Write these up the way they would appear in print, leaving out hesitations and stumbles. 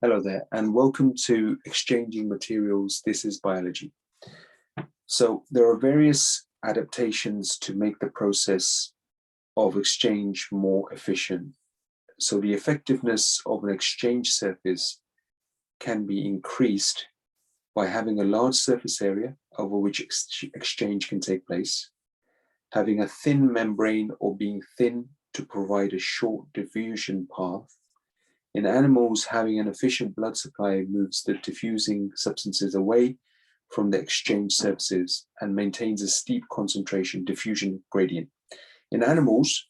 Hello there, and welcome to Exchanging Materials. This is biology. So there are various adaptations to make the process of exchange more efficient. So the effectiveness of an exchange surface can be increased by having a large surface area over which exchange can take place, having a thin membrane or being thin to provide a short diffusion path. In animals, having an efficient blood supply moves the diffusing substances away from the exchange surfaces and maintains a steep concentration diffusion gradient. In animals,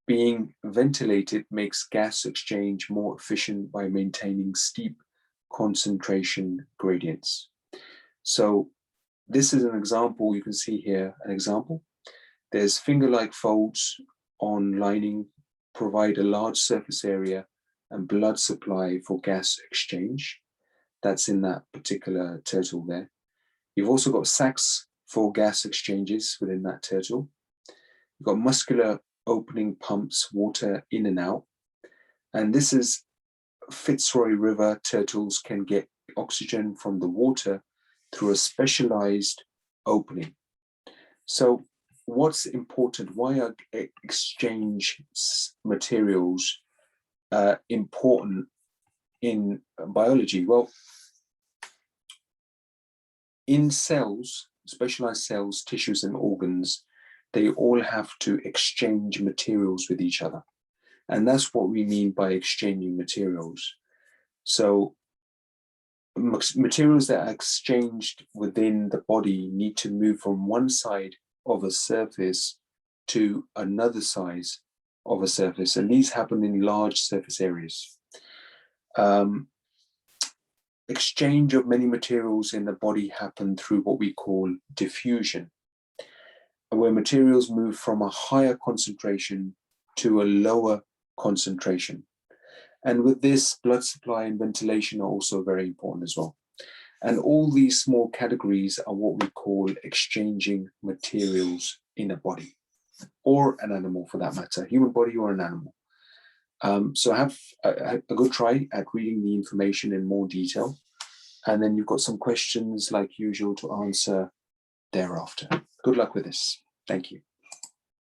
being ventilated makes gas exchange more efficient by maintaining steep concentration gradients. So this is an example. You can see here an example. There's finger-like folds on lining, provide a large surface area and blood supply for gas exchange. That's in that particular turtle there. You've also got sacs for gas exchanges within that turtle. You've got muscular opening pumps water in and out. And this is Fitzroy River turtles can get oxygen from the water through a specialized opening. So what's important? Why are exchange materials important in biology? Well, in cells, specialized cells, tissues, and organs, they all have to exchange materials with each other. And that's what we mean by exchanging materials. So materials that are exchanged within the body need to move from one side of a surface to another size of a surface, and these happen in large surface areas. Exchange of many materials in the body happen through what we call diffusion, where materials move from a higher concentration to a lower concentration. And with this, blood supply and ventilation are also very important as well. And all these small categories are what we call exchanging materials in a body, or an animal for that matter, human body or an animal. So have a good try at reading the information in more detail. And then you've got some questions like usual to answer thereafter. Good luck with this. Thank you.